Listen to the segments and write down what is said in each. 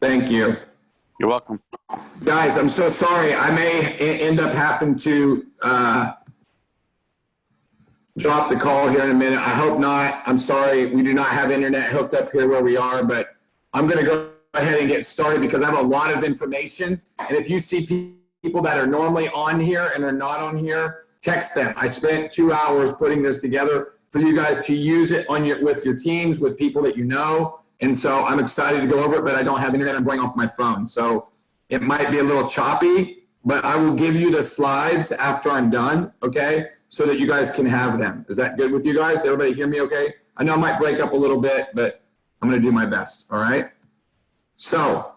Thank you. You're welcome. Guys, I'm so sorry. I may end up having to drop the call here in a minute. I hope not. I'm sorry. We do not have internet hooked up here where we are, but I'm going to go ahead and get started because I have a lot of information. And if you see people that are normally on here and are not on here, text them. I spent 2 hours putting this together for you guys to use it on with your teams, with people that you know. And so I'm excited to go over it, but I don't have internet. I'm going off my phone. So it might be a little choppy, but I will give you the slides after I'm done, okay? So that you guys can have them. Is that good with you guys? Everybody hear me okay? I know I might break up a little bit, but I'm gonna do my best, all right? So,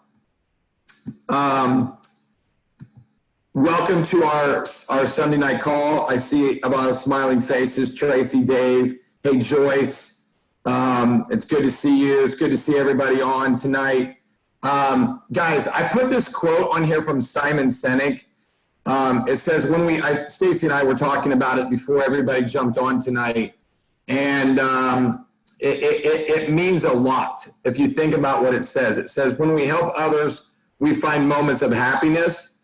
welcome to our Sunday night call. I see a lot of smiling faces. Tracy, Dave, hey Joyce. It's good to see you. It's good to see everybody on tonight. Guys, I put this quote on here from Simon Sinek. It says Stacy and I were talking about it before everybody jumped on tonight, and it means a lot if you think about what it says. It says when we help others, we find moments of happiness.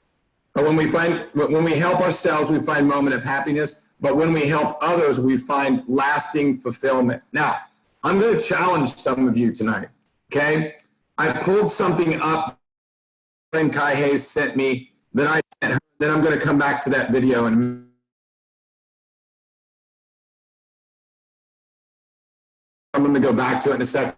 Or when we help ourselves, we find moment of happiness. But when we help others, we find lasting fulfillment. Now, I'm going to challenge some of you tonight. Okay, I pulled something up. Friend Kai Hayes sent me that I sent her. Then I'm going to come back to that video and I'm going to go back to it in a second.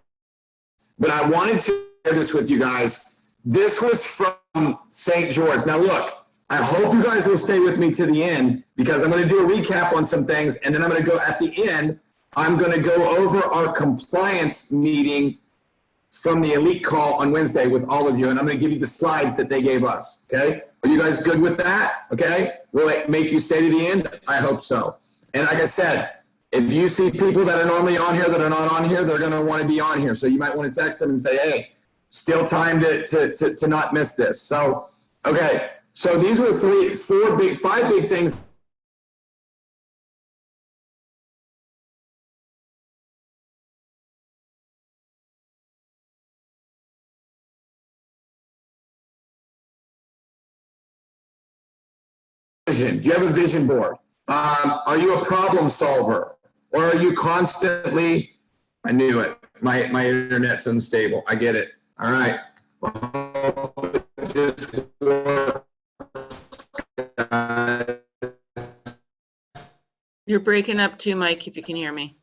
But I wanted to share this with you guys. This was from St. George. Now look, I hope you guys will stay with me to the end because I'm going to do a recap on some things, and then I'm going to go at the end. I'm going to go over our compliance meeting from the elite call on Wednesday with all of you, and I'm going to give you the slides that they gave us. Okay, are you guys good with that? Okay, will it make you stay to the end? I hope so. And like I said, if you see people that are normally on here that are not on here, they're going to want to be on here. So you might want to text them and say, hey, still time to not miss this. So, okay, so these were five big things. Do you have a vision board? Are you a problem solver? Or are you constantly, I knew it, my internet's unstable. I get it. All right. You're breaking up too, Mike, if you can hear me.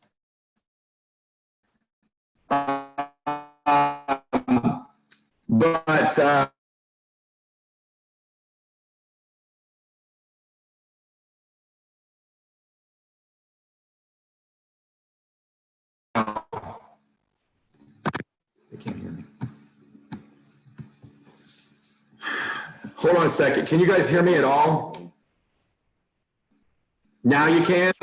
They can't hear me. Hold on a second. Can you guys hear me at all? Now you can?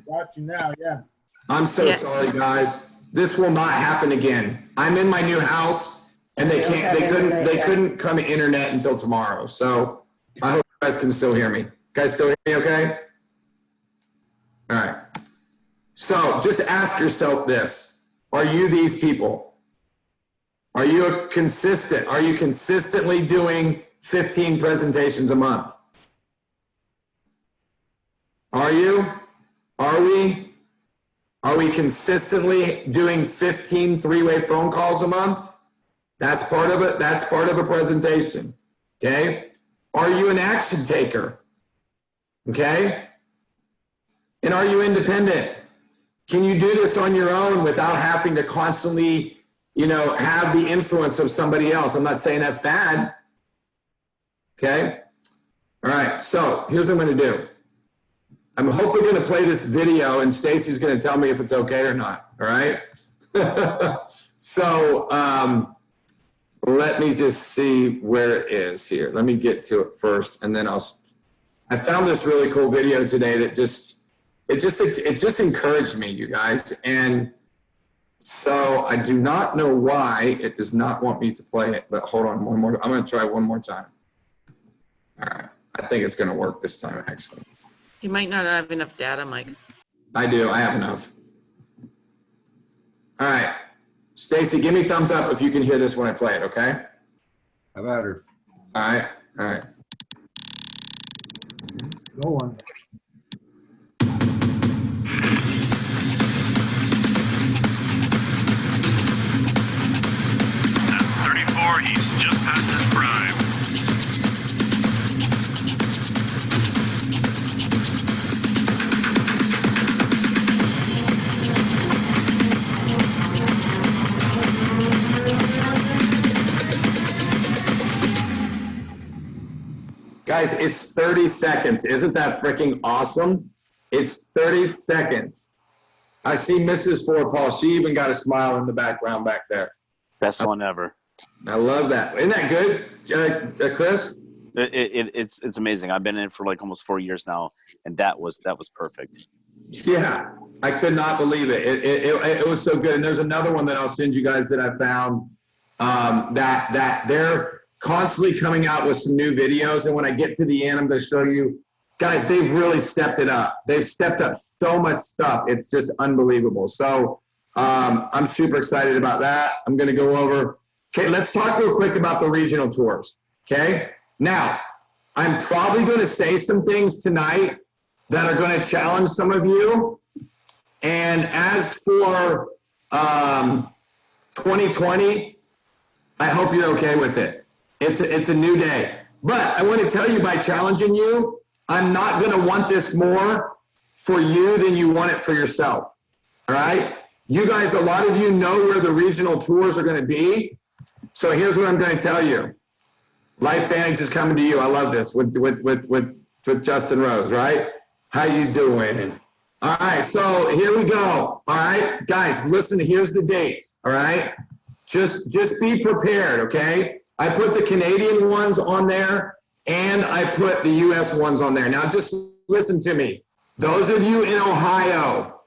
Got you now, yeah. I'm so sorry, guys. This will not happen again. I'm in my new house, and they couldn't come to internet until tomorrow. So I hope you guys can still hear me. You guys still hear me okay? All right. So just ask yourself this. Are you these people? Are you consistently doing 15 presentations a month? Are you? Are we? Are we consistently doing 15 three-way phone calls a month? That's part of it. That's part of a presentation. Okay. Are you an action taker? Okay. And are you independent? Can you do this on your own without having to constantly, have the influence of somebody else? I'm not saying that's bad. Okay. All right. So here's what I'm going to do. I'm hopefully going to play this video, and Stacy's going to tell me if it's okay or not. All right. So let me just see where it is here. Let me get to it first, and then I found this really cool video today that it just encouraged me, you guys. And so I do not know why it does not want me to play it, but hold on one more. I'm going to try one more time. All right. I think it's going to work this time, actually. You might not have enough data, Mike. I do. I have enough. All right. Stacy, give me thumbs up if you can hear this when I play it, okay? How about her? All right, all right. Go on. At 34, he's just past his prime. Guys, it's 30 seconds. Isn't that freaking awesome? It's 30 seconds. I see Mrs. Paul. She even got a smile in the background back there. Best one ever. I love that. Isn't that good, Chris? It's amazing. I've been in it for like almost 4 years now, and that was perfect. Yeah, I could not believe it. It was so good. And there's another one that I'll send you guys that I found that they're constantly coming out with some new videos. And when I get to the end, I'm going to show you. Guys, they've really stepped it up. They've stepped up so much stuff. It's just unbelievable. So I'm super excited about that. I'm going to go over. Okay, let's talk real quick about the regional tours. Okay, now I'm probably going to say some things tonight that are going to challenge some of you. And as for 2020, I hope you're okay with it. It's a new day. But I want to tell you, by challenging you, I'm not going to want this more for you than you want it for yourself. All right? You guys, a lot of you know where the regional tours are going to be. So here's what I'm going to tell you. Life Vantage is coming to you. I love this with Justin Rose, right? How you doing? All right, so here we go. All right, guys, listen, here's the dates. All right? Just be prepared, okay? I put the Canadian ones on there, and I put the U.S. ones on there. Now, just listen to me. Those of you in Ohio,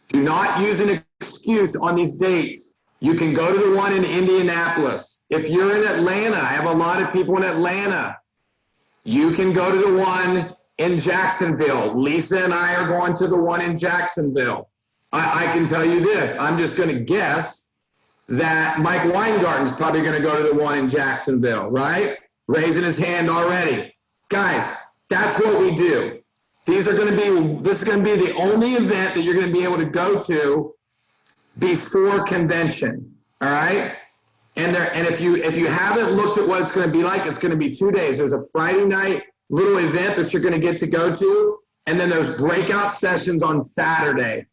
do not use an excuse on these dates. You can go to the one in Indianapolis. If you're in Atlanta, I have a lot of people in Atlanta. You can go to the one in Jacksonville. Lisa and I are going to the one in Jacksonville. I can tell you this. I'm just going to guess that Mike Weingarten's probably going to go to the one in Jacksonville, right? Raising his hand already. Guys, that's what we do. This is going to be the only event that you're going to be able to go to before convention, all right? And if you haven't looked at what it's going to be like, it's going to be 2 days. There's a Friday night little event that you're going to get to go to, and then there's breakout sessions on Saturday.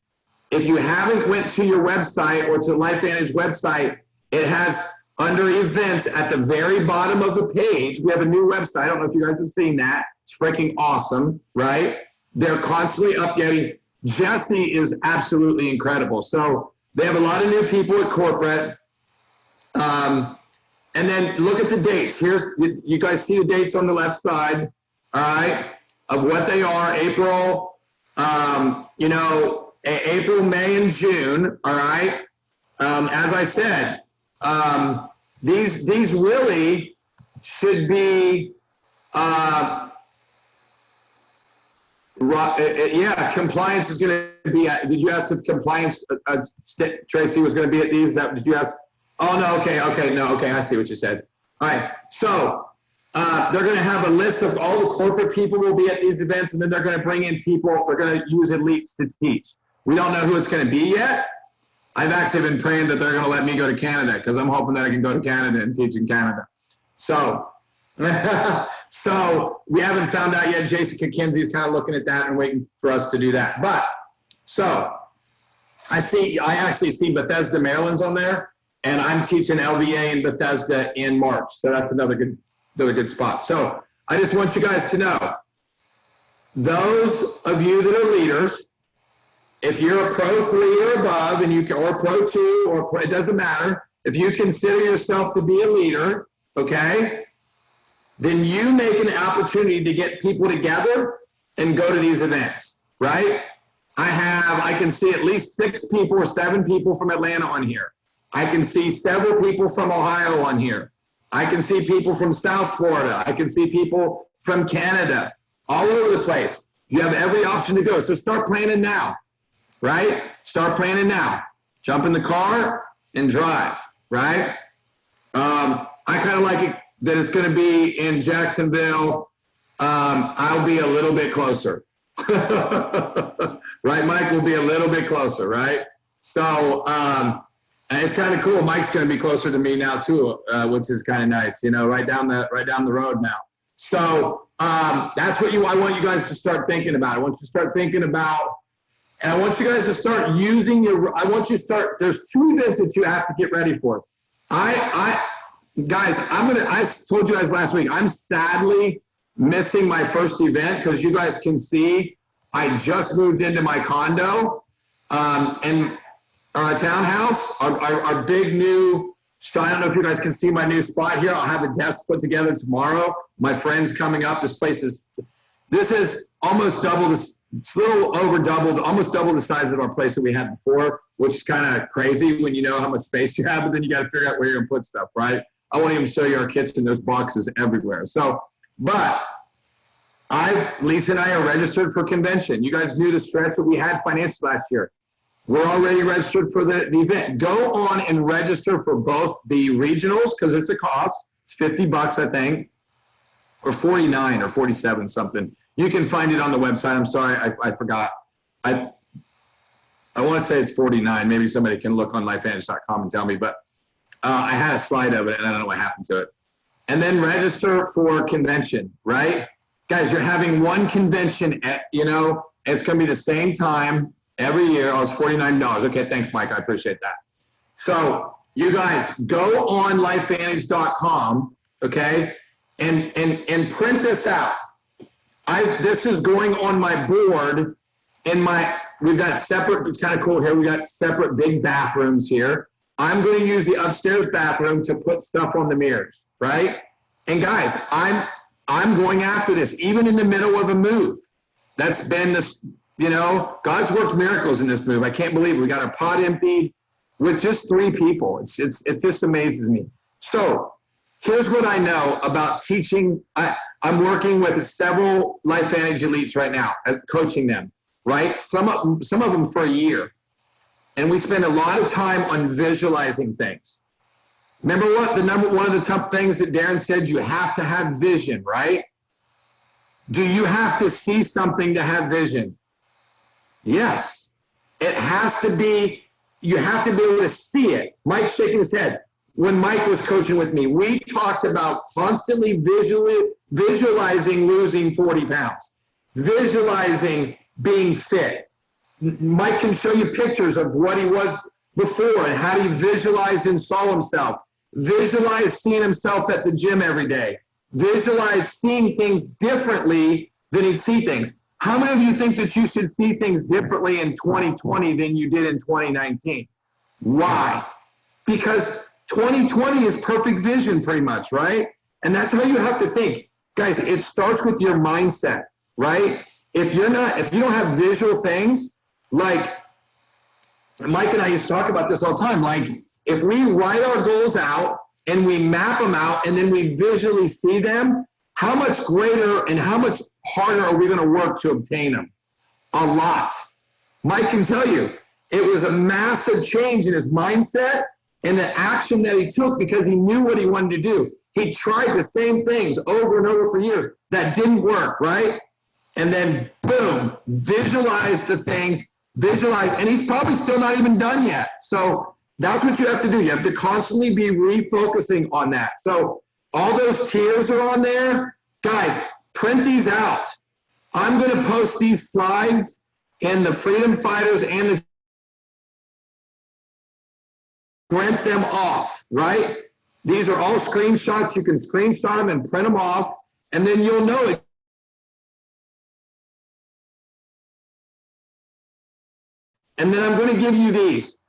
If you haven't went to your website or to Life Vantage website, it has under events at the very bottom of the page. We have a new website. I don't know if you guys have seen that. It's freaking awesome, right? They're constantly updating. Jesse is absolutely incredible. So they have a lot of new people at corporate. And then look at the dates. You guys see the dates on the left side, all right, of what they are. April, April, May, and June, all right? As I said, these really should be, compliance is going to be at, did you ask if compliance, Tracy was going to be at these? Did you ask? Oh, no, okay, I see what you said. All right, so they're going to have a list of all the corporate people will be at these events, and then they're going to bring in people, they're going to use elites to teach. We don't know who it's going to be yet. I've actually been praying that they're going to let me go to Canada because I'm hoping that I can go to Canada and teach in Canada. So, so we haven't found out yet. Jason Kinsey is kind of looking at that and waiting for us to do that. But, so, I actually see Bethesda, Maryland's on there, and I'm teaching LVA in Bethesda in March. So that's another good spot. So I just want you guys to know, those of you that are leaders, if you're a Pro 3 or above, or Pro 2, or it doesn't matter, if you consider yourself to be a leader, okay, then you make an opportunity to get people together and go to these events, right? I can see at least 6 people or 7 people from Atlanta on here. I can see several people from Ohio on here. I can see people from South Florida. I can see people from Canada, all over the place. You have every option to go. So start planning now, right? Start planning now. Jump in the car and drive, right? I kind of like it that it's going to be in Jacksonville, I'll be a little bit closer. Right, Mike? We'll be a little bit closer, right? So it's kind of cool. Mike's going to be closer to me now too, which is kind of nice. You know, right down the road now. So that's what I want you guys to start thinking about. I want you to start thinking about, and I want you guys to start using there's 2 events that you have to get ready for. Guys, I told you guys last week, I'm sadly missing my first event because you guys can see I just moved into my condo and our townhouse, our big new, so I don't know if you guys can see my new spot here. I'll have a desk put together tomorrow. My friend's coming up. This is almost double this. It's a little over doubled, almost double the size of our place that we had before, which is kind of crazy when you know how much space you have, but then you got to figure out where you're going to put stuff, right? I won't even show you our kitchen. There's boxes everywhere. So, but Lisa and I are registered for convention. You guys knew the stretch that we had financially last year. We're already registered for the event. Go on and register for both the regionals because it's a cost. It's $50, I think, or 49 or 47 something. You can find it on the website. I'm sorry, I forgot. I want to say it's 49. Maybe somebody can look on lifevantage.com and tell me, but I had a slide of it and I don't know what happened to it. And then register for convention, right? Guys, you're having one convention it's going to be the same time every year. Oh, it's $49. Okay, thanks, Mike. I appreciate that. So you guys go on lifevantage.com, okay, and print this out. This is going on my board we've got separate, it's kind of cool here. We got separate big bathrooms here. I'm going to use the upstairs bathroom to put stuff on the mirrors, right? And guys, I'm going after this, even in the middle of a move. That's been this, God's worked miracles in this move. I can't believe it. We got our pod emptied with just 3 people. It just amazes me. So here's what I know about teaching. I'm working with several LifeVantage elites right now, coaching them, right? Some of them for a year. And we spend a lot of time on visualizing things. Remember one of the top things that Darren said, you have to have vision, right? Do you have to see something to have vision? Yes. It has to be, you have to be able to see it. Mike's shaking his head. When Mike was coaching with me, we talked about constantly visualizing losing 40 pounds, visualizing being fit. Mike can show you pictures of what he was before and how he visualized and saw himself. Visualize seeing himself at the gym every day. Visualize seeing things differently than he'd see things. How many of you think that you should see things differently in 2020 than you did in 2019? Why? Because 2020 is perfect vision pretty much, right? And that's how you have to think. Guys, it starts with your mindset, right? If you don't have visual things, like Mike and I used to talk about this all the time, like if we write our goals out and we map them out and then we visually see them, how much greater and how much harder are we going to work to obtain them? A lot. Mike can tell you, it was a massive change in his mindset and the action that he took because he knew what he wanted to do. He tried the same things over and over for years. That didn't work, right? And then, boom, visualize the things, and he's probably still not even done yet. So that's what you have to do. You have to constantly be refocusing on that. So all those tiers are on there. Guys, print these out. I'm going to post these slides in the Freedom Fighters and the print them off, right? These are all screenshots. You can screenshot them and print them off, and then you'll know it. And then I'm going to give you these.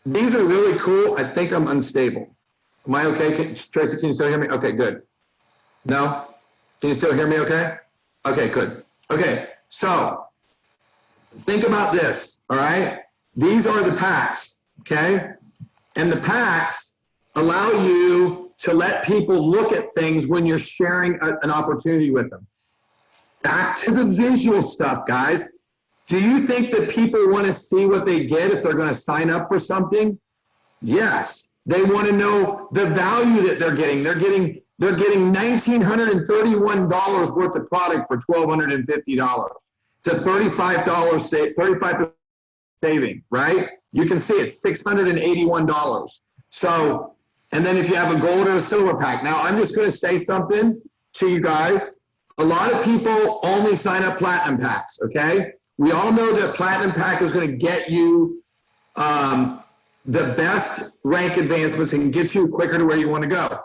These are really cool. I think I'm unstable. Am I okay? Tracy, can you still hear me? Okay, good. No? Can you still hear me okay? Okay, good. Okay, so think about this, all right? These are the packs, okay? And the packs allow you to let people look at things when you're sharing an opportunity with them. Back to the visual stuff, guys. Do you think that people want to see what they get if they're going to sign up for something? Yes. They want to know the value that they're getting. They're getting they're getting $1,931 worth of product for $1,250. It's a $35 saving, right? You can see it's $681. So, and then if you have a gold or a silver pack. Now, I'm just going to say something to you guys. A lot of people only sign up platinum packs, okay? We all know that platinum pack is going to get you the best rank advancements and get you quicker to where you want to go.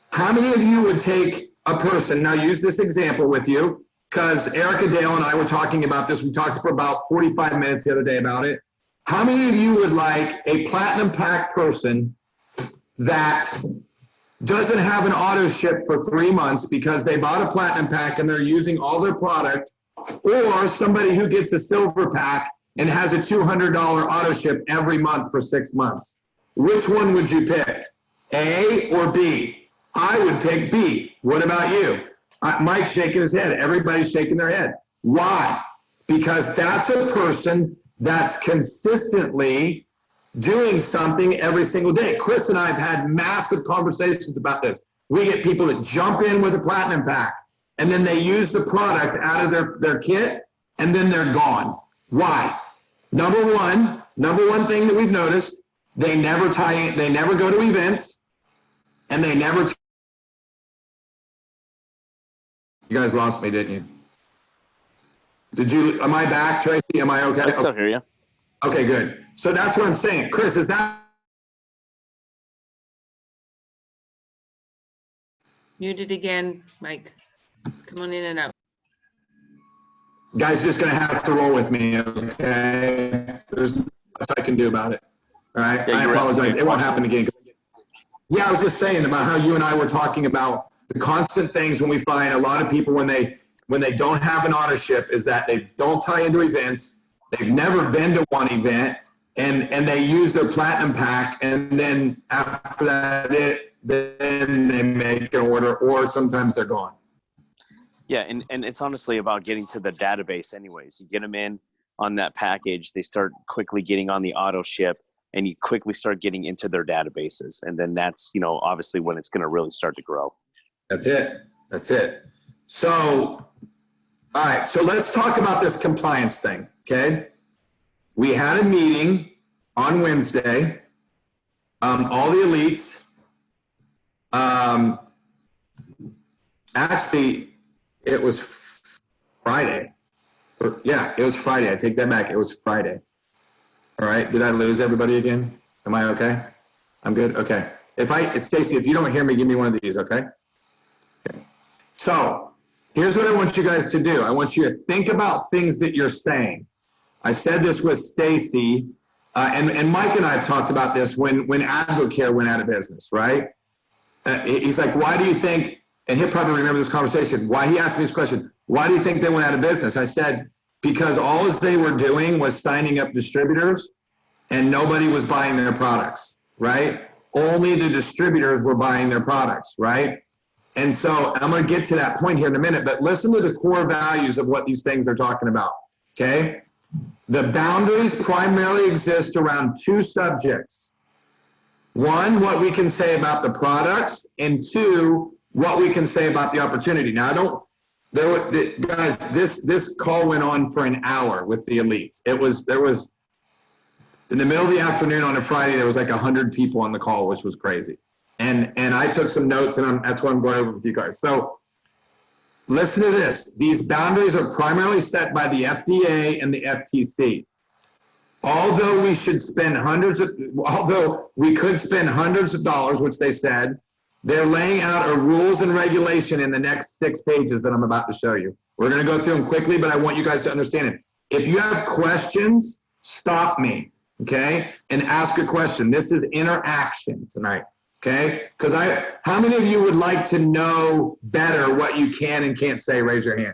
How many of you would take a person, now use this example with you, because Erica Dale and I were talking about this. We talked for about 45 minutes the other day about it. How many of you would like a platinum pack person that doesn't have an auto ship for 3 months because they bought a platinum pack and they're using all their product, or somebody who gets a silver pack and has a $200 auto ship every month for 6 months? Which one would you pick, A or B? I would pick B. What about you? Mike's shaking his head. Everybody's shaking their head. Why? Because that's a person that's consistently doing something every single day. Chris and I have had massive conversations about this. We get people that jump in with a platinum pack and then they use the product out of their kit and then they're gone. Why? Number one thing that we've noticed, they never go to events, and they never. You guys lost me, didn't you? Am I back, Tracy? Am I okay? I still hear you. Okay, good. So that's what I'm saying. Chris, is that? Muted again, Mike. Come on in and out. Guys, just gonna have to roll with me, okay? There's nothing I can do about it. All right, Yeah, I apologize. It won't happen again. Yeah, I was just saying about how you and I were talking about the constant things when we find a lot of people when they don't have an auto ship is that they don't tie into events, they've never been to one event, and they use their platinum pack, and then after that, then they make an order, or sometimes they're gone. Yeah, and it's honestly about getting to the database anyways. You get them in on that package, they start quickly getting on the auto ship, and you quickly start getting into their databases. And then that's, obviously when it's going to really start to grow. That's it. So, all right, so let's talk about this compliance thing, okay? We had a meeting on Wednesday, all the elites. Actually, it was Friday. Yeah, it was Friday. I take that back. It was Friday. All right. Did I lose everybody again? Am I okay? I'm good. Okay. Stacy, if you don't hear me, give me one of these. Okay. Okay. So here's what I want you guys to do. I want you to think about things that you're saying. I said this with Stacy, and Mike and I have talked about this when Advocare went out of business, right? He's like, why do you think, and he'll probably remember this conversation, why he asked me this question, why do you think they went out of business? I said, because all they were doing was signing up distributors and nobody was buying their products, right? Only the distributors were buying their products, right? And so I'm going to get to that point here in a minute, but listen to the core values of what these things are talking about, okay? The boundaries primarily exist around two subjects. One, what we can say about the products, and two, what we can say about the opportunity. Now, guys, this call went on for an hour with the elites. There was in the middle of the afternoon on a Friday, there was like 100 people on the call, which was crazy. And I took some notes, and that's what I'm going over with you guys. So listen to this. These boundaries are primarily set by the FDA and the FTC. Although we could spend hundreds of dollars, which they said, they're laying out a rules and regulation in the next 6 pages that I'm about to show you. We're going to go through them quickly, but I want you guys to understand it. If you have questions, stop me, okay? And ask a question. This is interaction tonight, okay? Because how many of you would like to know better what you can and can't say? Raise your hand,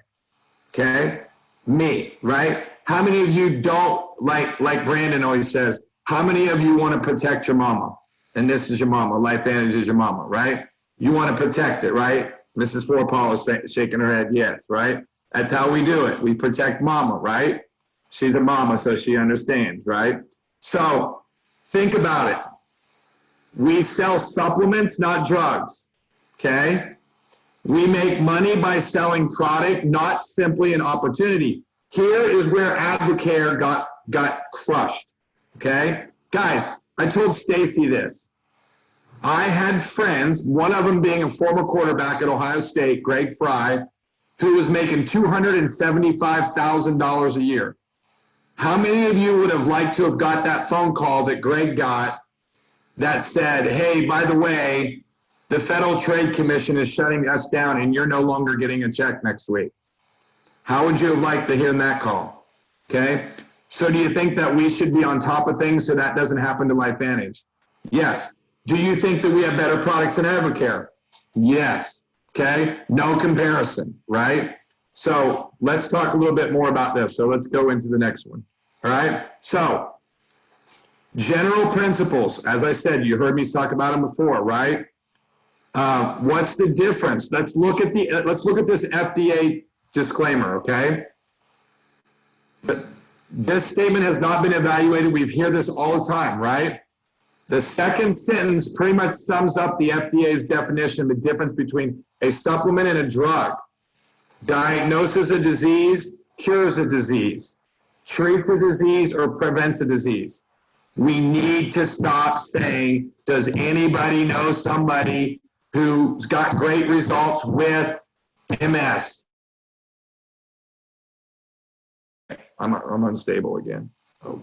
okay? Me, right? How many of you don't, like Brandon always says, how many of you want to protect your mama? And this is your mama. LifeVantage is your mama, right? You want to protect it, right? Mrs. Forepaugh is shaking her head, yes, right? That's how we do it. We protect mama, right? She's a mama, so she understands, right? So think about it. We sell supplements, not drugs. okay? We make money by selling product, not simply an opportunity. Here is where Advocare got crushed, okay? Guys, I told Stacy this. I had friends, one of them being a former quarterback at Ohio State, Greg Fry, who was making $275,000 a year. How many of you would have liked to have got that phone call that Greg got that said, hey, by the way, the Federal Trade Commission is shutting us down and you're no longer getting a check next week? How would you have liked to hear that call? Okay. So do you think that we should be on top of things so that doesn't happen to LifeVantage? Yes. Do you think that we have better products than Advocare? Yes. Okay. No comparison, right? So let's talk a little bit more about this. So let's go into the next one. All right. So general principles, as I said, you heard me talk about them before, right? What's the difference? Let's look at this FDA disclaimer, okay? This statement has not been evaluated. We hear this all the time, right? The second sentence pretty much sums up the FDA's definition, the difference between a supplement and a drug. Diagnoses a disease, cures a disease, treats a disease, or prevents a disease. We need to stop saying, does anybody know somebody who's got great results with MS? I'm unstable again. Oh.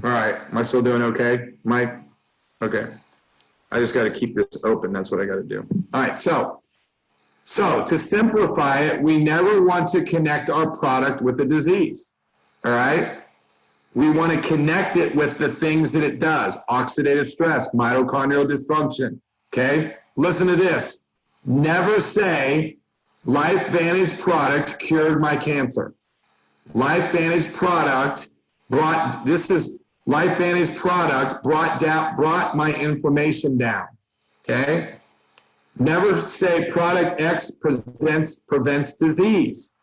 All right, am I still doing okay, Mike? Okay. I just got to keep this open. That's what I got to do. All right, so to simplify it, we never want to connect our product with a disease. All right? We want to connect it with the things that it does. Oxidative stress, mitochondrial dysfunction. Okay? Listen to this. Never say, LifeVantage product cured my cancer. LifeVantage product brought my inflammation down. Okay? Never say product X prevents disease.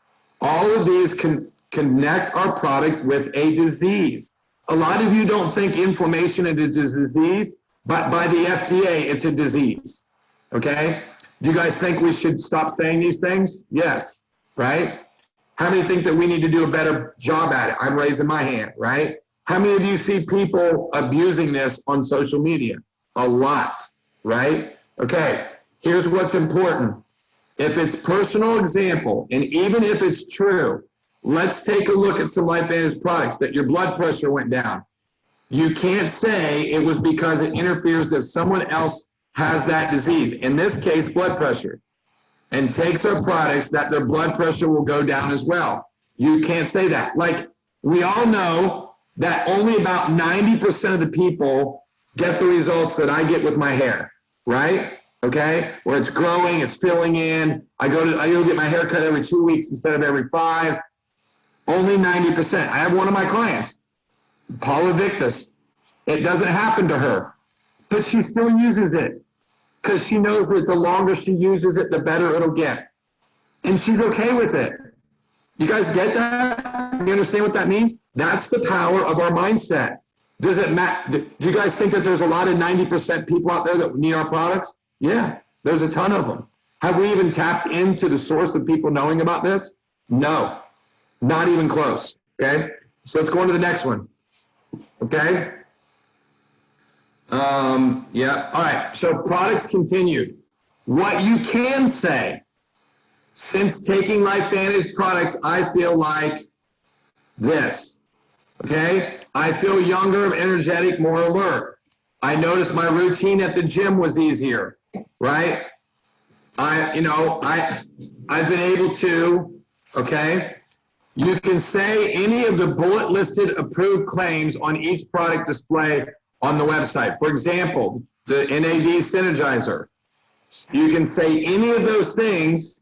All of these can connect our product with a disease. A lot of you don't think inflammation is a disease, but by the FDA, it's a disease. Okay? Do you guys think we should stop saying these things? Yes. Right? How many think that we need to do a better job at it? I'm raising my hand, right? How many of you see people abusing this on social media? A lot, right? Okay, here's what's important. If it's personal example, and even if it's true, let's take a look at some LifeVantage products that your blood pressure went down. You can't say it was because it interferes if someone else has that disease, in this case, blood pressure, and takes our products that their blood pressure will go down as well. You can't say that. Like, we all know that only about 90% of the people get the results that I get with my hair, right? Okay, where it's growing, it's filling in. I go get my hair cut every 2 weeks instead of every 5. Only 90%. I have one of my clients, Paula Victus. It doesn't happen to her, but she still uses it because she knows that the longer she uses it, the better it'll get. And she's okay with it. You guys get that? You understand what that means? That's the power of our mindset. Does it matter? Do you guys think that there's a lot of 90% people out there that need our products? Yeah, there's a ton of them. Have we even tapped into the source of people knowing about this? No, not even close. Okay, so let's go on to the next one. Okay. Yeah. All right. So products continued. What you can say, since taking LifeVantage products, I feel like this. Okay. I feel younger, energetic, more alert. I noticed my routine at the gym was easier. Right. I've been able to. Okay. You can say any of the bullet listed approved claims on each product display on the website. For example, the NAD Synergizer. You can say any of those things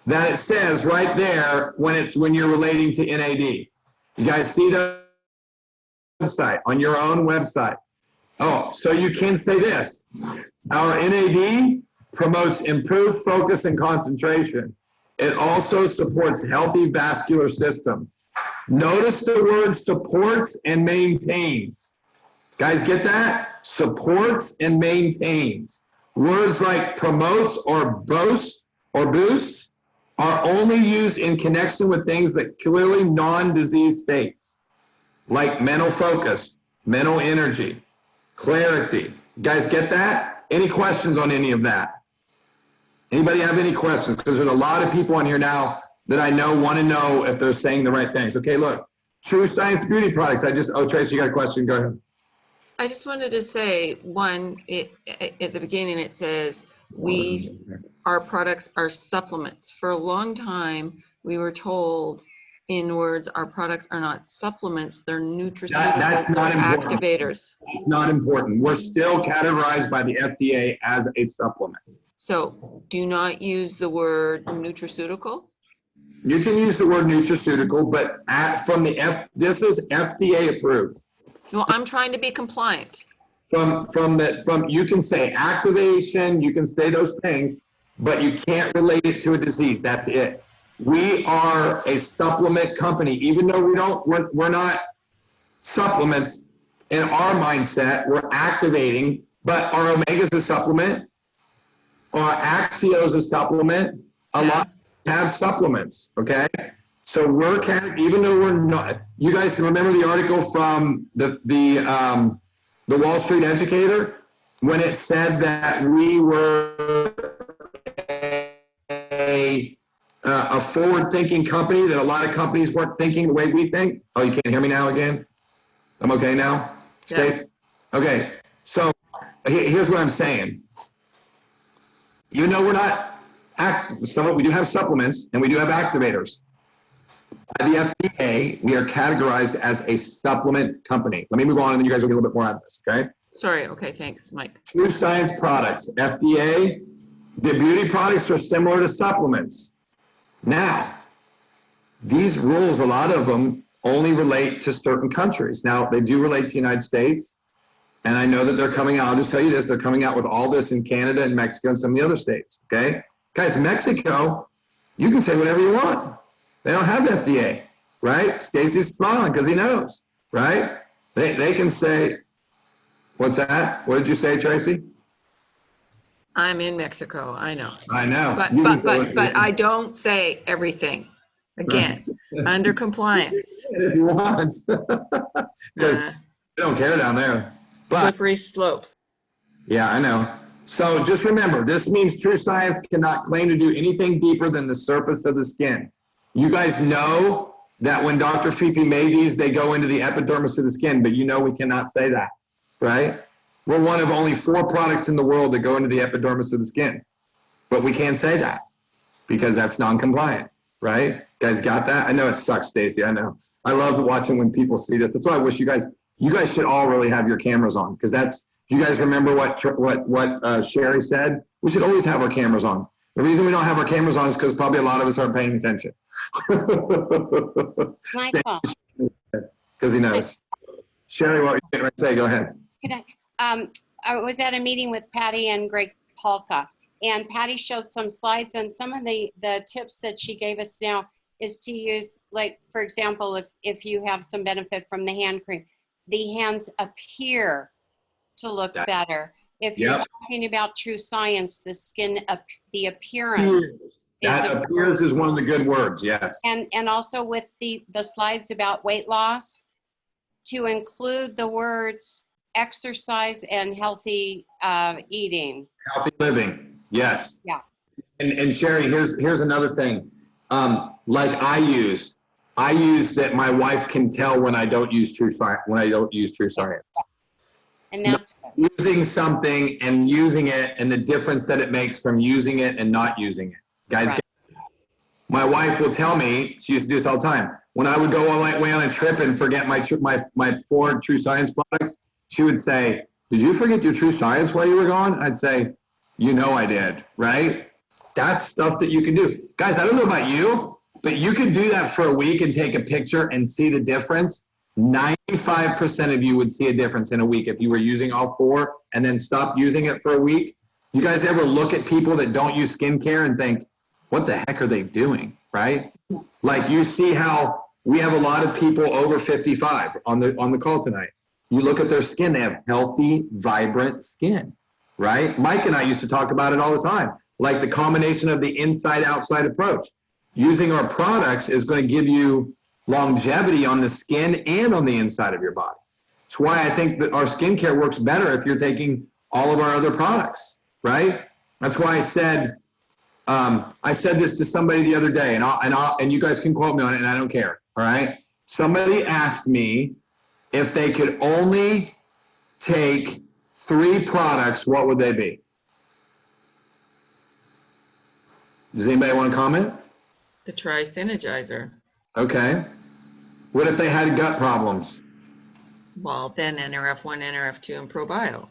that it says right there when you're relating to NAD. You guys see the website on your own website. Oh, so you can say this. Our NAD promotes improved focus and concentration. It also supports healthy vascular system. Notice the word supports and maintains. Guys, get that? Supports and maintains. Words like promotes or boasts or boosts are only used in connection with things that clearly non-disease states, like mental focus, mental energy, clarity. You guys get that? Any questions on any of that? Anybody have any questions? Because there's a lot of people on here now that I know want to know if they're saying the right things. Okay, look, True Science Beauty Products. Oh, Tracy, you got a question? Go ahead. I just wanted to say, one, at the beginning, it says, our products are supplements. For a long time, we were told in words, our products are not supplements, they're nutraceuticals, That's they're not important. activators. Not important. We're still categorized by the FDA as a supplement. So do not use the word nutraceutical. You can use the word nutraceutical, but this is FDA approved. No, I'm trying to be compliant. You can say activation, you can say those things, but you can't relate it to a disease. That's it. We are a supplement company, even though we're not supplements in our mindset. We're activating, but our Omega's a supplement. Our Axio is a supplement. A lot have supplements. Okay. So even though we're not, you guys remember the article from the Wall Street Educator when it said that we were a forward-thinking company, that a lot of companies weren't thinking the way we think. Oh, you can't hear me now again? I'm okay now? Stace? Okay, so here's what I'm saying. Even though we're not, we do have supplements and we do have activators. By the FDA, we are categorized as a supplement company. Let me move on and then you guys will get a little bit more out of this, okay? Sorry, okay, thanks, Mike. True Science Products, FDA, the beauty products are similar to supplements. Now, these rules, a lot of them only relate to certain countries. Now, they do relate to the United States, and I know that they're coming out, I'll just tell you this, they're coming out with all this in Canada and Mexico and some of the other states, okay? Guys, Mexico, you can say whatever you want. They don't have FDA, right? Stacy's smiling because he knows, right? They can say, what's that? What did you say, Tracy? I'm in Mexico, I know. I know. But I don't say everything. Again, under compliance. If you want. Because they don't care down there. But, Slippery slopes. yeah, I know. So just remember, this means True Science cannot claim to do anything deeper than the surface of the skin. You guys know that when Dr. Fifi made these, they go into the epidermis of the skin, but you know we cannot say that, right? We're one of only 4 products in the world that go into the epidermis of the skin, but we can't say that because that's non-compliant, right? Guys got that? I know it sucks, Stacy, I know. I love watching when people see this. That's why I wish you guys should all really have your cameras on, because that's, you guys remember what Sherry said? We should always have our cameras on. The reason we don't have our cameras on is because probably a lot of us aren't paying attention. Michael, Because he knows. Sherry, what were you going to say? Go ahead. I was at a meeting with Patty and Greg Polka, and Patty showed some slides, and some of the tips that she gave us now is to use, like, for example, if you have some benefit from the hand cream, the hands appear to look better. If you're talking about True Science, the skin, the appearance. That appearance is one of the good words, yes. And also with the slides about weight loss, to include the words exercise and healthy eating. Healthy living, yes. Yeah. And Sherry, here's another thing. Like I use that my wife can tell when I don't use True Science. And that's using something and using it, and the difference that it makes from using it and not using it. Guys, right. My wife will tell me, she used to do this all the time, when I would go all the way on a trip and forget my 4 True Science products, she would say, did you forget your True Science while you were gone? I'd say, you know I did, right? That's stuff that you can do. Guys, I don't know about you, but you could do that for a week and take a picture and see the difference. 95% of you would see a difference in a week if you were using all 4 and then stop using it for a week. You guys ever look at people that don't use skincare and think, what the heck are they doing, right? Like you see how we have a lot of people over 55 on the call tonight. You look at their skin, they have healthy, vibrant skin, right? Mike and I used to talk about it all the time, like the combination of the inside-outside approach. Using our products is going to give you longevity on the skin and on the inside of your body. That's why I think that our skincare works better if you're taking all of our other products, right? That's why I said this to somebody the other day, and you guys can quote me on it, and I don't care, all right? Somebody asked me if they could only take 3 products, what would they be? Does anybody want to comment? The Tri-Synergizer. Okay. What if they had gut problems? Well, then NRF1, NRF2, and ProBio.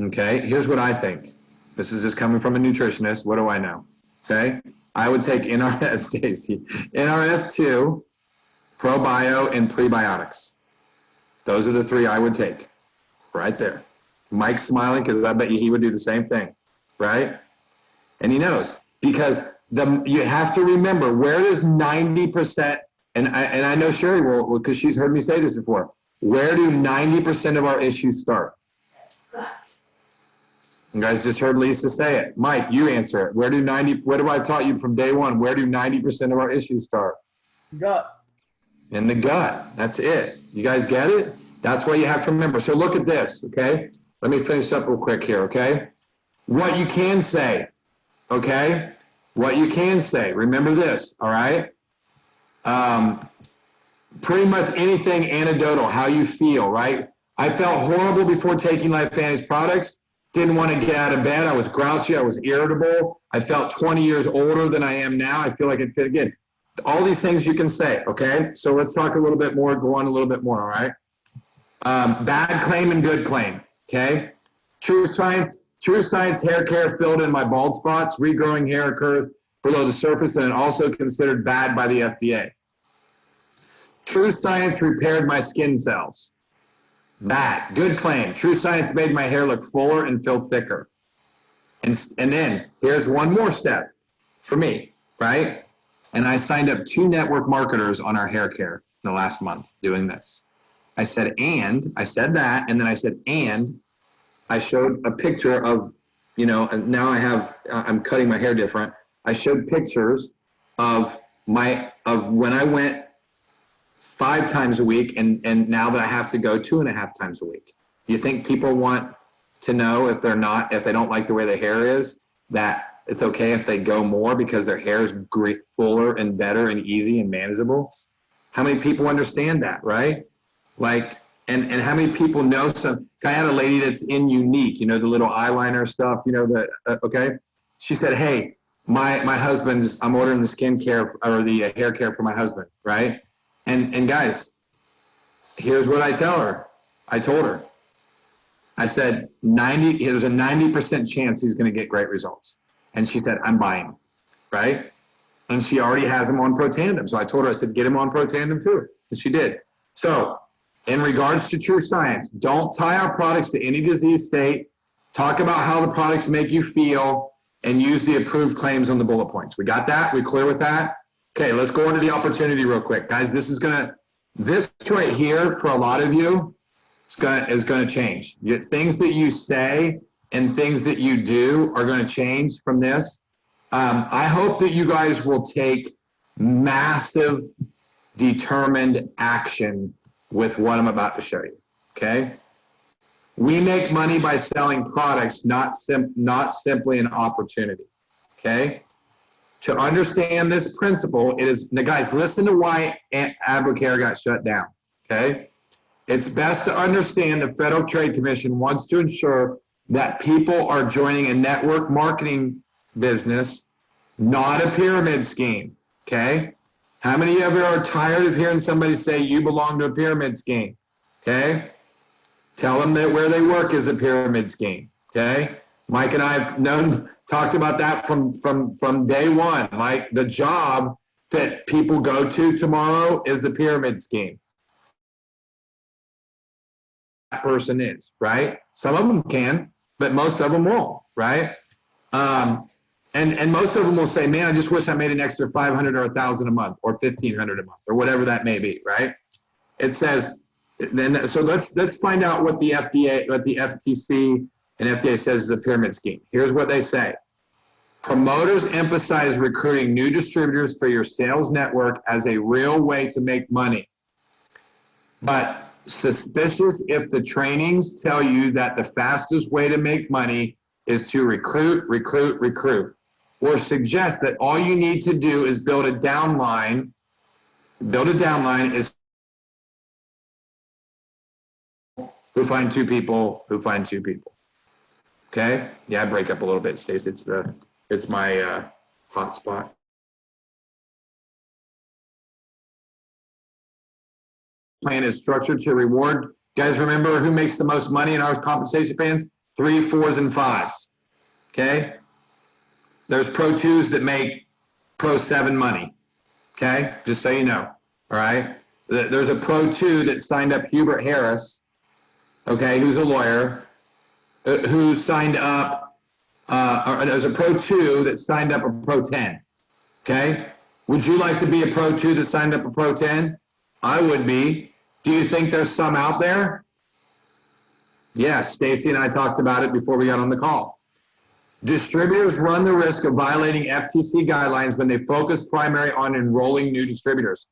Okay, here's what I think. This is just coming from a nutritionist. What do I know? Okay, I would take NRF, Stacy, NRF2, ProBio, and prebiotics. Those are the 3 I would take right there. Mike's smiling because I bet you he would do the same thing, right? And he knows, because you have to remember, where does 90%, and I know Sherry will, because she's heard me say this before, where do 90% of our issues start? You guys just heard Lisa say it. Mike, you answer it. What have I taught you from day one? Where do 90% of our issues start? Gut. In the gut. That's it. You guys get it? That's what you have to remember. So look at this, okay? Let me finish up real quick here, okay? What you can say, okay? What you can say. Remember this, all right? Pretty much anything anecdotal, how you feel, right? I felt horrible before taking LifeVantage products. Didn't want to get out of bed. I was grouchy. I was irritable. I felt 20 years older than I am now. I feel like it fit again. All these things you can say, okay? So let's talk a little bit more, go on a little bit more, all right? Bad claim and good claim, okay? True science hair care filled in my bald spots. Regrowing hair occurs below the surface and also considered bad by the FDA. True science repaired my skin cells. Bad. Good claim. True science made my hair look fuller and feel thicker. And then here's one more step for me, right? And I signed up 2 network marketers on our hair care in the last month doing this. I said that, and then I said, and I showed a picture of, and now I'm cutting my hair different. I showed pictures of when I went 5 times a week, and now that I have to go 2.5 times a week. You think people want to know if they don't like the way their hair is, that it's okay if they go more because their hair is great, fuller and better and easy and manageable? How many people understand that, right? Like, and how many people know I had a lady that's in Unique, the little eyeliner stuff, okay? She said, hey, my husband's, I'm ordering the skincare or the hair care for my husband, right? And guys, here's what I told her. I said, there's a 90% chance he's going to get great results. And she said, I'm buying them, right? And she already has them on Protandim. So I told her, I said, get him on Protandim too. And she did. So in regards to True Science, don't tie our products to any disease state. Talk about how the products make you feel and use the approved claims on the bullet points. We got that? We clear with that? Okay, let's go into the opportunity real quick. Guys, this right here for a lot of you is gonna change. Things that you say and things that you do are gonna change from this. I hope that you guys will take massive, determined action with what I'm about to show you, okay? We make money by selling products, not simply an opportunity, okay? To understand this principle, now guys, listen to why Advocare got shut down, okay? It's best to understand the Federal Trade Commission wants to ensure that people are joining a network marketing business, not a pyramid scheme, okay? How many of you are tired of hearing somebody say you belong to a pyramid scheme, okay? Tell them that where they work is a pyramid scheme, okay? Mike and I have talked about that from day one. Mike, the job that people go to tomorrow is the pyramid scheme. That person is, right? Some of them can, but most of them won't, right? And most of them will say, man, I just wish I made an extra 500 or 1,000 a month or 1,500 a month or whatever that may be, right? It says, so let's find out what the FDA, what the FTC and FDA says it's a pyramid scheme. Here's what they say. Promoters emphasize recruiting new distributors for your sales network as a real way to make money. But suspicious if the trainings tell you that the fastest way to make money is to recruit, or suggest that all you need to do is build a downline is who find two people. Okay? Yeah, I break up a little bit, Stace. It's my hotspot. Plan is structured to reward. Guys, remember who makes the most money in our compensation plans? 3, 4s, and 5s. Okay? There's Pro 2s that make Pro 7 money. Okay? Just so you know. All right? There's a Pro 2 that signed up Hubert Harris, okay, who's a lawyer, who signed up, or there's a Pro 2 that signed up a Pro 10. Okay? Would you like to be a Pro 2 that signed up a Pro 10? I would be. Do you think there's some out there? Yes, Stacy and I talked about it before we got on the call. Distributors run the risk of violating FTC guidelines when they focus primarily on enrolling new distributors.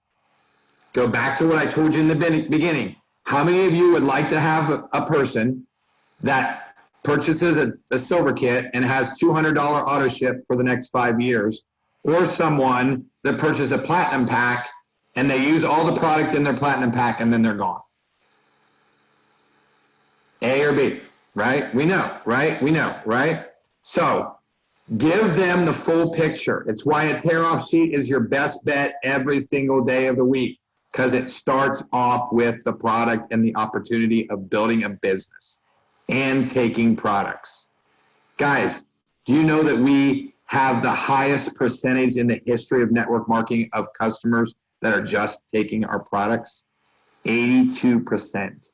Go back to what I told you in the beginning. How many of you would like to have a person that purchases a silver kit and has $200 auto ship for the next 5 years, or someone that purchases a platinum pack and they use all the product in their platinum pack and then they're gone? A or B, right? We know, right? We know, right? So give them the full picture. It's why a tear-off sheet is your best bet every single day of the week, because it starts off with the product and the opportunity of building a business and taking products. Guys, do you know that we have the highest percentage in the history of network marketing of customers that are just taking our products? 82%.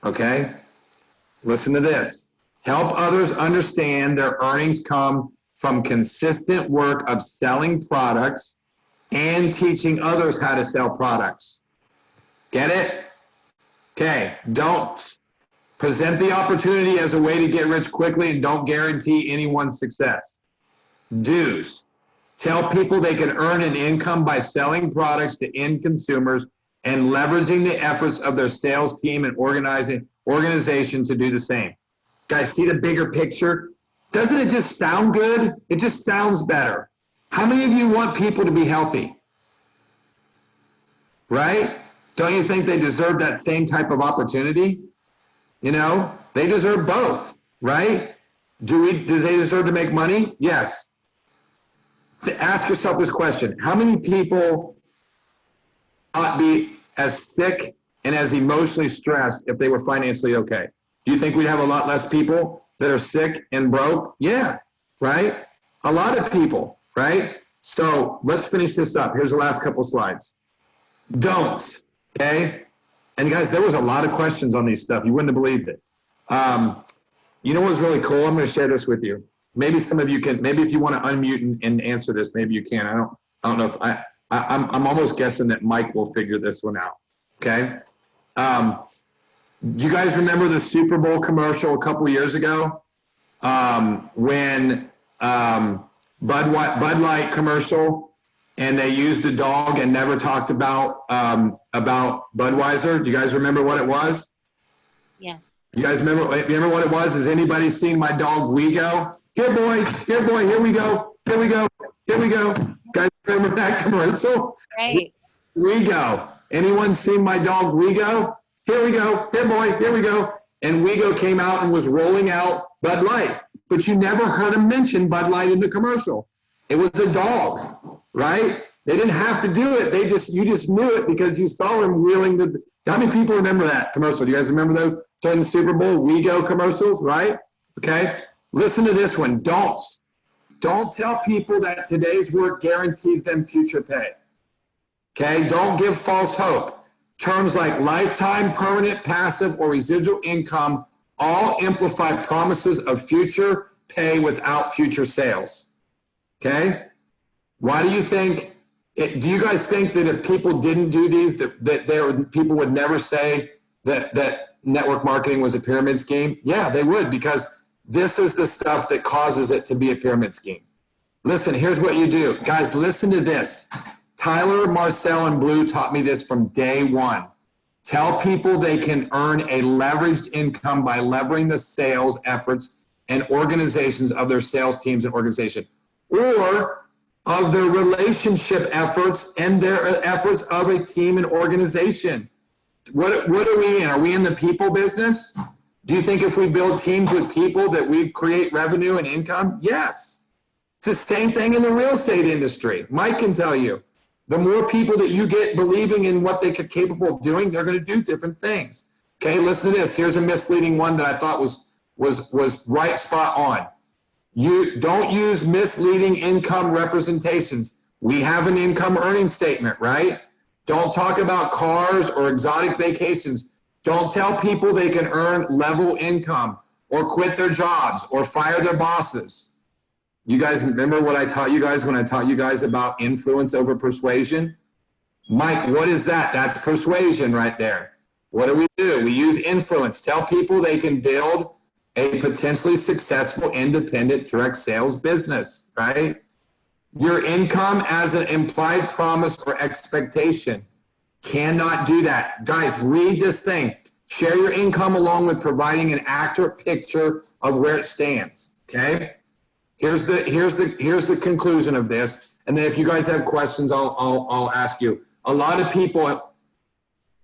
Okay? Listen to this. Help others understand their earnings come from consistent work of selling products and teaching others how to sell products. Get it? Okay, don't present the opportunity as a way to get rich quickly and don't guarantee anyone's success. Do's. Tell people they can earn an income by selling products to end consumers and leveraging the efforts of their sales team and organization to do the same. Guys, see the bigger picture? Doesn't it just sound good? It just sounds better. How many of you want people to be healthy? Right? Don't you think they deserve that same type of opportunity? You know, they deserve both, right? Do they deserve to make money? Yes. Ask yourself this question. How many people ought be as sick and as emotionally stressed if they were financially okay? Do you think we'd have a lot less people that are sick and broke? Yeah, right? A lot of people, right? So let's finish this up. Here's the last couple slides. Don'ts, okay? And guys, there was a lot of questions on these stuff. You wouldn't have believed it. You know what's really cool? I'm going to share this with you. Maybe some of you can, maybe if you want to unmute and answer this, maybe you can. I don't know if I'm almost guessing that Mike will figure this one out. Okay. Do you guys remember the Super Bowl commercial a couple years ago? When Bud Light commercial, and they used a dog and never talked about Budweiser. Do you guys remember what it was? Yes. You guys remember what it was? Has anybody seen my dog Wego? Here boy, here we go, here we go, here we go. Guys remember that commercial? Right. Wego. Anyone seen my dog Wego? Here we go, here boy, here we go. And Wego came out and was rolling out Bud Light, but you never heard him mention Bud Light in the commercial. It was a dog, right? They didn't have to do it. You just knew it because you saw him wheeling the. How many people remember that commercial? Do you guys remember those during the Super Bowl Wego commercials, right? Okay. Listen to this one. Don't tell people that today's work guarantees them future pay. Okay. Don't give false hope. Terms like lifetime, permanent, passive, or residual income all amplify promises of future pay without future sales. Okay? Why do you think, do you guys think that if people didn't do these, that people would never say that network marketing was a pyramid scheme? Yeah, they would, because this is the stuff that causes it to be a pyramid scheme. Listen, here's what you do. Guys, listen to this. Tyler, Marcel, and Blue taught me this from day one. Tell people they can earn a leveraged income by leveraging the sales efforts and organizations of their sales teams and organization, or of their relationship efforts and their efforts of a team and organization. What are we in? Are we in the people business? Do you think if we build teams with people that we create revenue and income? Yes. It's the same thing in the real estate industry. Mike can tell you. The more people that you get believing in what they're capable of doing, they're going to do different things. Okay, listen to this. Here's a misleading one that I thought was right spot on. You don't use misleading income representations. We have an income earning statement, right? Don't talk about cars or exotic vacations. Don't tell people they can earn level income or quit their jobs or fire their bosses. You guys remember what I taught you guys when I taught you guys about influence over persuasion? Mike, what is that? That's persuasion right there. What do? We use influence. Tell people they can build a potentially successful independent direct sales business, right? Your income as an implied promise or expectation. Cannot do that. Guys, read this thing. Share your income along with providing an accurate picture of where it stands, okay? Here's the conclusion of this. And then if you guys have questions, I'll ask you. A lot of people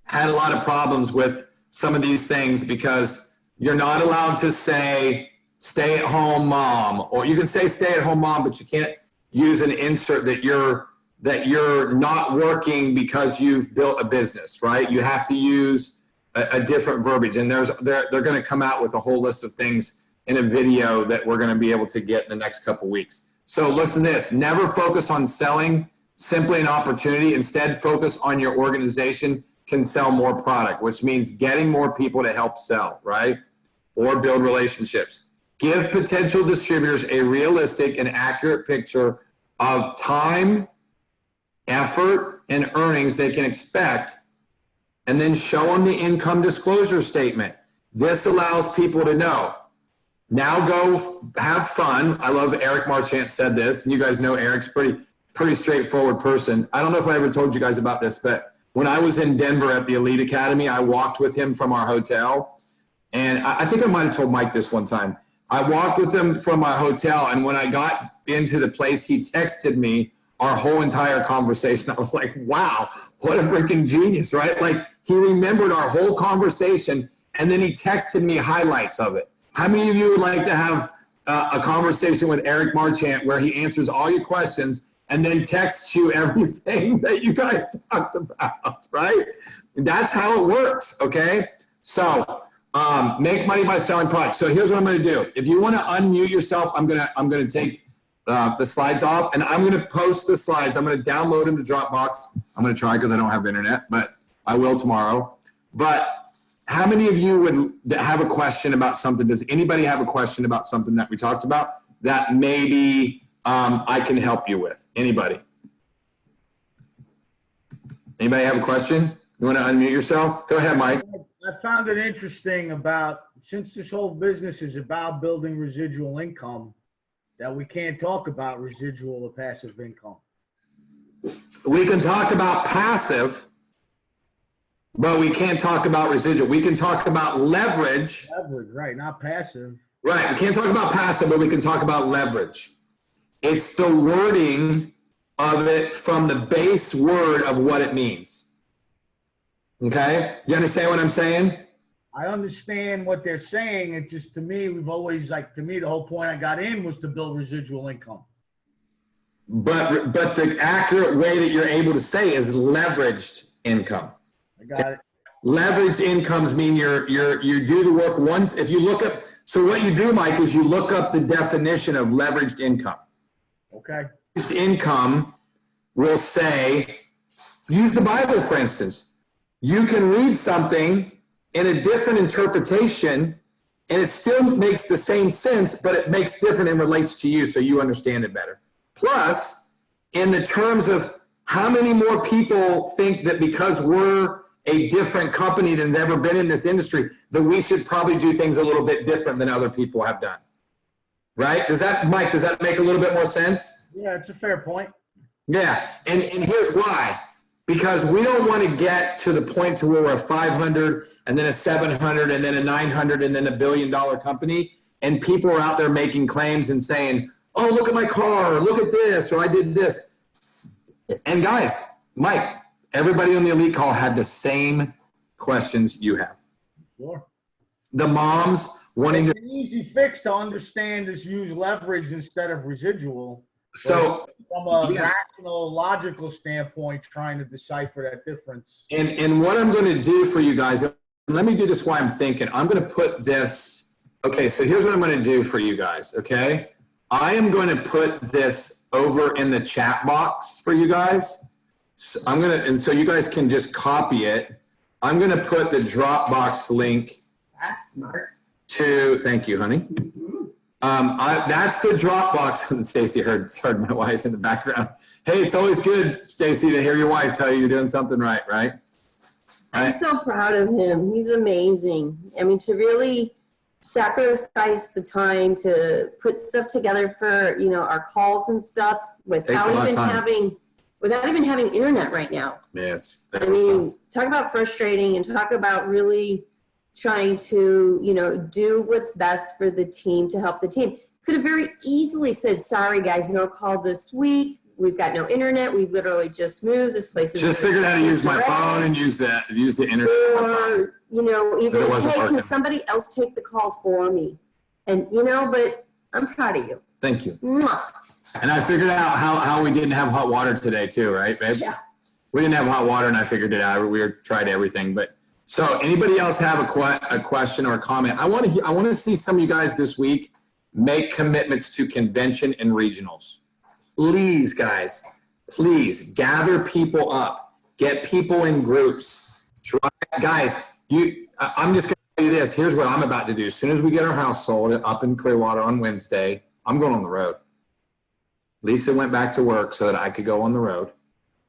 had a lot of problems with some of these things because you're not allowed to say stay-at-home mom, or you can say stay-at-home mom, but you can't use an insert that you're not working because you've built a business, right? You have to use a different verbiage, and they're going to come out with a whole list of things in a video that we're going to be able to get in the next couple weeks. So listen to this. Never focus on selling simply an opportunity. Instead, focus on your organization can sell more product, which means getting more people to help sell, right? Or build relationships. Give potential distributors a realistic and accurate picture of time, effort, and earnings they can expect, and then show them the income disclosure statement. This allows people to know. Now go have fun. I love Eric Marchant said this, and you guys know Eric's pretty straightforward person. I don't know if I ever told you guys about this, but when I was in Denver at the Elite Academy, I walked with him from our hotel, and I think I might have told Mike this one time. I walked with him from our hotel, and when I got into the place, he texted me our whole entire conversation. I was like, wow, what a freaking genius, right? Like, he remembered our whole conversation, and then he texted me highlights of it. How many of you would like to have a conversation with Eric Marchant where he answers all your questions and then texts you everything that you guys talked about, right? That's how it works, okay? So make money by selling products. So here's what I'm going to do. If you want to unmute yourself, I'm going to take the slides off, and I'm going to post the slides. I'm going to download them to Dropbox. I'm going to try because I don't have internet, but I will tomorrow. But how many of you would have a question about something? Does anybody have a question about something that we talked about that maybe I can help you with? Anybody? Anybody have a question? You want to unmute yourself? Go ahead, Mike. I found it interesting about, since this whole business is about building residual income, that we can't talk about residual or passive income. We can talk about passive, but we can't talk about residual. We can talk about leverage. Leverage, right, not passive. Right, we can't talk about passive, but we can talk about leverage. It's the wording of it from the base word of what it means. Okay? You understand what I'm saying? I understand what they're saying. It just, to me, we've always, like, to me, the whole point I got in was to build residual income. But the accurate way that you're able to say is leveraged income. I got it. Leveraged incomes mean you do the work once. If you look up, so what you do, Mike, is you look up the definition of leveraged income. Okay. Leveraged income will say, use the Bible, for instance. You can read something in a different interpretation, and it still makes the same sense, but it makes different and relates to you, so you understand it better. Plus, in the terms of how many more people think that because we're a different company that's ever been in this industry, that we should probably do things a little bit different than other people have done. Right? Mike, does that make a little bit more sense? Yeah, it's a fair point. Yeah, and here's why. Because we don't want to get to the point to where we're a 500 and then a 700 and then a 900 and then $1 billion company, and people are out there making claims and saying, oh, look at my car, or look at this, or I did this. And guys, Mike, everybody on the Elite Call had the same questions you have. Sure. The moms wanting to. An easy fix to understand is use leverage instead of residual. So From a yeah. rational, logical standpoint, trying to decipher that difference. And what I'm going to do for you guys, let me do this while I'm thinking. I'm going to put this. Okay, so here's what I'm going to do for you guys. Okay, I am going to put this over in the chat box for you guys. So and so you guys can just copy it. I'm going to put the Dropbox link. That's smart. Thank you, honey. That's the Dropbox. And Stacy heard my wife in the background. Hey, it's always good, Stacy, to hear your wife tell you you're doing something right, right? I'm so proud of him. He's amazing. I mean, to really sacrifice the time to put stuff together for, our calls and stuff Takes a lot of time. without even having internet right now. Yeah, I mean, talk about frustrating and talk about really trying to, do what's best for the team to help the team. Could have very easily said, sorry guys, no call this week. We've got no internet. We've literally just moved. This place is just figured out how to use my phone and use the internet. Or, even, It wasn't hey, working. can somebody else take the call for me? And, but I'm proud of you. Thank you. Mwah. And I figured out how we didn't have hot water today too, right, babe? Yeah. We didn't have hot water, and I figured it out. We tried everything, but so anybody else have a question or a comment? I want to see some of you guys this week make commitments to convention and regionals. Please, guys, please gather people up, get people in groups. Guys, I'm just going to tell you this. Here's what I'm about to do. As soon as we get our house sold up in Clearwater on Wednesday, I'm going on the road. Lisa went back to work so that I could go on the road.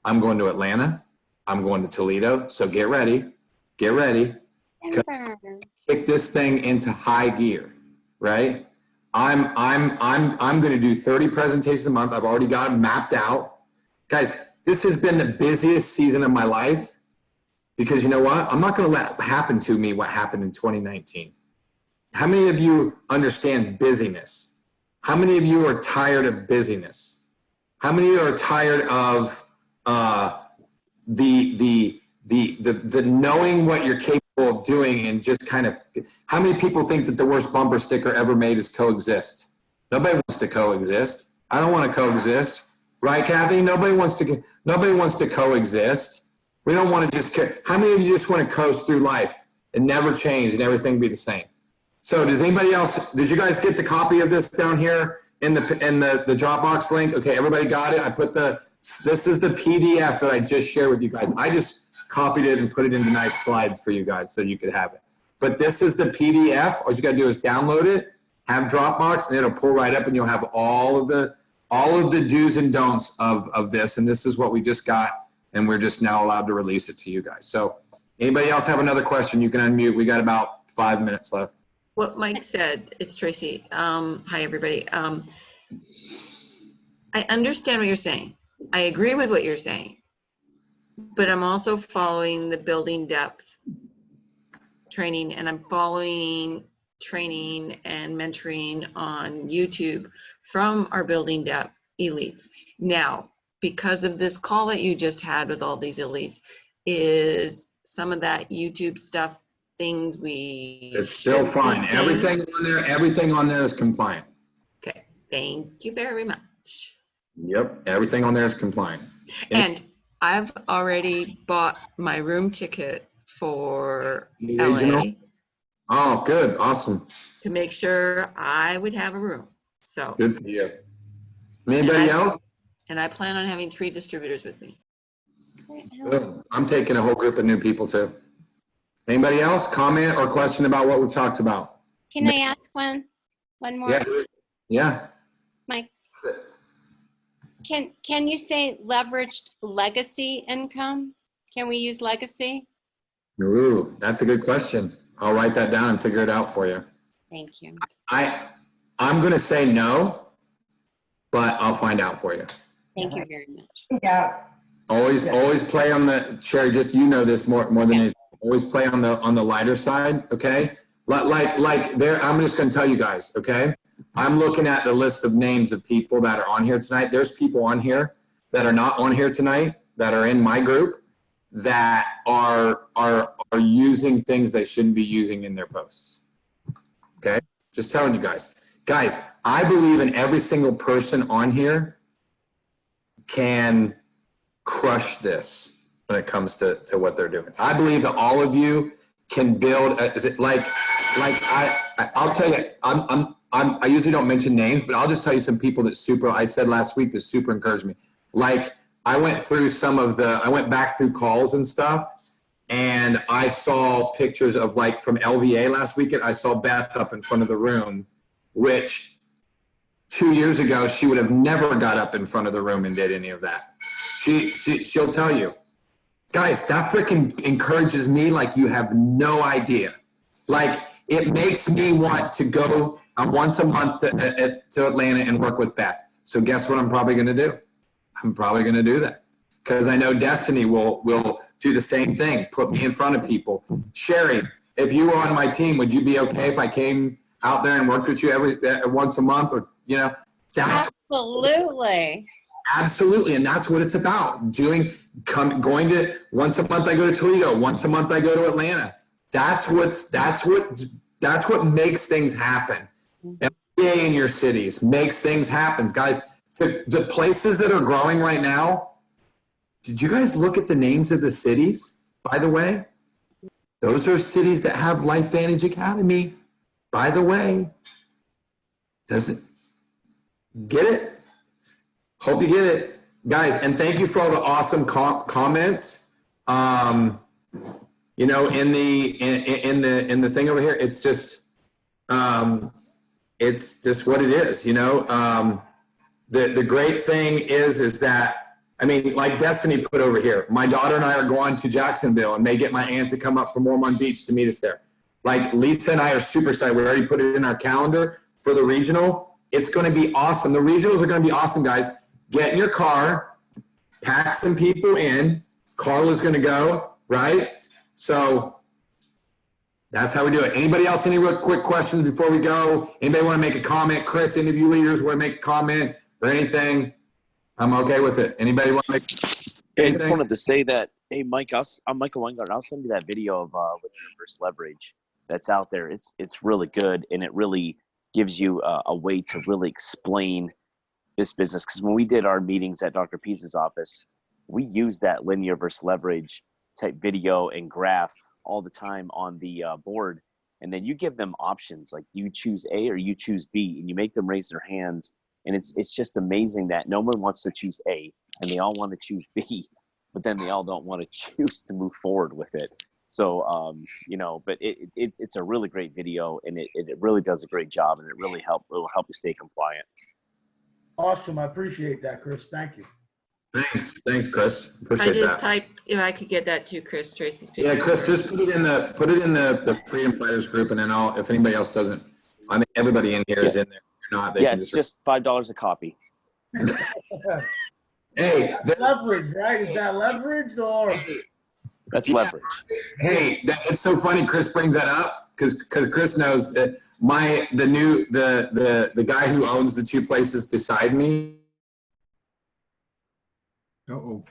I'm going to Atlanta. I'm going to Toledo. So get ready. Get ready. Kick this thing into high gear, right? I'm going to do 30 presentations a month. I've already got them mapped out. Guys, this has been the busiest season of my life because you know what? I'm not going to let happen to me what happened in 2019. How many of you understand busyness? How many of you are tired of busyness? How many of you are tired of the knowing what you're capable of doing and just kind of, how many people think that the worst bumper sticker ever made is coexist? Nobody wants to coexist. I don't want to coexist. Right, Kathy? Nobody wants to coexist. We don't want to just, how many of you just want to coast through life and never change and everything be the same? So does anybody else, did you guys get the copy of this down here in the Dropbox link? Okay, everybody got it? I put this is the PDF that I just shared with you guys. I just copied it and put it into nice slides for you guys so you could have it. But this is the PDF. All you got to do is download it, have Dropbox, and it'll pull right up and you'll have all of the do's and don'ts of this. And this is what we just got. And we're just now allowed to release it to you guys. So anybody else have another question? You can unmute. We got about 5 minutes left. What Mike said, it's Tracy. Hi, everybody. I understand what you're saying. I agree with what you're saying, but I'm also following the building depth training, and I'm following training and mentoring on YouTube from our building depth elites. Now, because of this call that you just had with all these elites, is some of that YouTube stuff things we It's still fine. Everything on there is compliant. Okay, thank you very much. Yep, everything on there is compliant. And I've already bought my room ticket for Regional? LA Oh, good, awesome, to make sure I would have a room. So, good for you. Anybody else? and I plan on having 3 distributors with me. Good. I'm taking a whole group of new people too. Anybody else? Comment or question about what we've talked about? Can I ask one more? Yeah. Yeah. Mike, can you say leveraged legacy income? Can we use legacy? Ooh, that's a good question. I'll write that down and figure it out for you. Thank you. I'm going to say no, but I'll find out for you. Thank you very much. Yeah. Always play on the, Sherry, just, you know this more than anything. Always play on the lighter side, okay? Like there, I'm just going to tell you guys, okay? I'm looking at the list of names of people that are on here tonight. There's people on here that are not on here tonight that are in my group that are using things they shouldn't be using in their posts. Okay? Just telling you guys. Guys, I believe in every single person on here can crush this when it comes to what they're doing. I believe that all of you can build, is it like I'll tell you, I usually don't mention names, but I'll just tell you some people that I said last week that super encouraged me. Like, I went through I went back through calls and stuff, and I saw pictures of, like, from LVA last weekend. I saw Beth up in front of the room, which 2 years ago, she would have never got up in front of the room and did any of that. She'll tell you. Guys, that freaking encourages me like you have no idea. Like, it makes me want to go once a month to Atlanta and work with Beth. So guess what I'm probably going to do? I'm probably going to do that because I know Destiny will do the same thing, put me in front of people. Sherry, if you were on my team, would you be okay if I came out there and worked with you once a month, or, you know? Absolutely. Absolutely, and that's what it's about. Going to once a month I go to Toledo, once a month I go to Atlanta. That's what makes things happen. MBA in your cities makes things happen, guys. The places that are growing right now. Did you guys look at the names of the cities? By the way, those are cities that have LifeVantage Academy. By the way, doesn't get it? Hope you get it, guys. And thank you for all the awesome comments. You know, in the thing over here, it's just what it is. You know, the great thing is that, I mean, like Destiny put over here, my daughter and I are going to Jacksonville and may get my aunt to come up from Ormond Beach to meet us there. Like, Lisa and I are super excited. We already put it in our calendar for the regional. It's going to be awesome. The regionals are going to be awesome, guys. Get in your car, pack some people in. Carla's going to go, right? So that's how we do it. Anybody else, any real quick questions before we go? Anybody want to make a comment? Chris, any of you leaders want to make a comment or anything? I'm okay with it. Anybody want to make I just wanted to say that, hey, Mike, I'm Michael Weingart. I'll send you that video of reverse leverage that's out there. It's really good, and it really gives you a way to really explain this business. Because when we did our meetings at Dr. Pease's office, we used that linear versus leverage type video and graph all the time on the board. And then you give them options, like, do you choose A or you choose B? And you make them raise their hands. And it's just amazing that no one wants to choose A and they all want to choose B, but then they all don't want to choose to move forward with it. So, you know, but it's a really great video, and it really does a great job, and it will help you stay compliant. Awesome. I appreciate that, Chris. Thank you. Thanks, Chris. Appreciate I just that. typed, if I could get that to Chris, Tracy's picture. Yeah, Chris, just put it in the Freedom Fighters group, and then if anybody else doesn't, I think everybody in here is in there. If you're not, they Yeah, can it's just $5 a copy. Hey, Leverage, right? Is that leverage or? That's leverage. Hey, it's so funny Chris brings that up because Chris knows that the guy who owns the two places beside me. Uh-oh.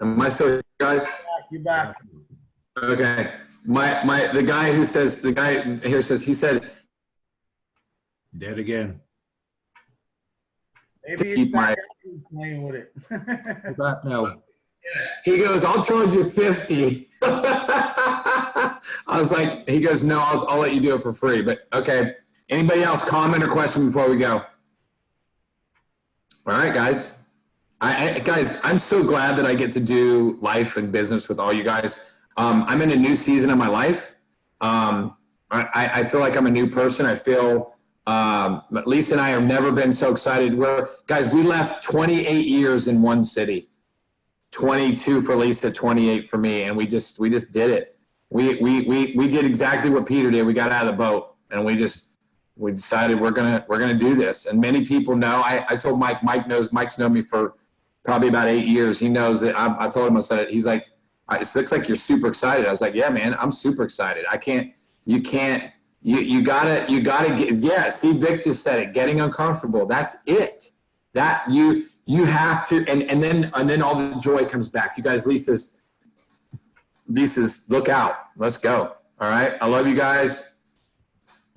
Am I still here, guys? You back. Okay. The guy here says he said Dead again. Maybe keep he's back playing with it. Back now. he goes, I'll charge you 50. I was like, he goes, no, I'll let you do it for free. But okay. Anybody else comment or question before we go? All right, guys. Guys, I'm so glad that I get to do life and business with all you guys. I'm in a new season of my life. I feel like I'm a new person. I feel Lisa and I have never been so excited. We left 28 years in one city. 22 for Lisa, 28 for me, and we just did it. We did exactly what Peter did. We got out of the boat, and we decided we're gonna do this. And many people know. I told Mike's known me for probably about 8 years. He knows that. I told him, I said, he's like, it looks like you're super excited. I was like, yeah, man, I'm super excited. You gotta get, yeah, see, Vic just said it, getting uncomfortable. That's it. That you have to, and then all the joy comes back. You guys, Lisa's, look out. Let's go. All right. I love you guys.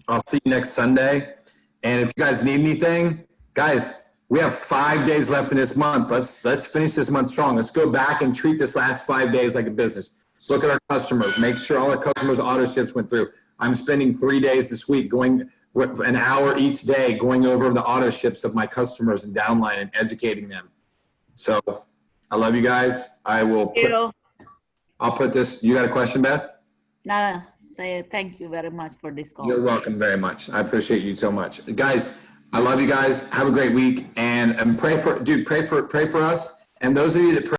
I'll see you next Sunday. And if you guys need anything, guys, we have 5 days left in this month. Let's finish this month strong. Let's go back and treat this last 5 days like a business. Let's look at our customers. Make sure all our customers' auto ships went through. I'm spending 3 days this week going an hour each day going over the auto ships of my customers and downline and educating them. So I love you guys. I'll put this. You got a question, Beth? No, say thank you very much for this call. You're welcome very much. I appreciate you so much. Guys, I love you guys. Have a great week and pray for us. And those of you that pray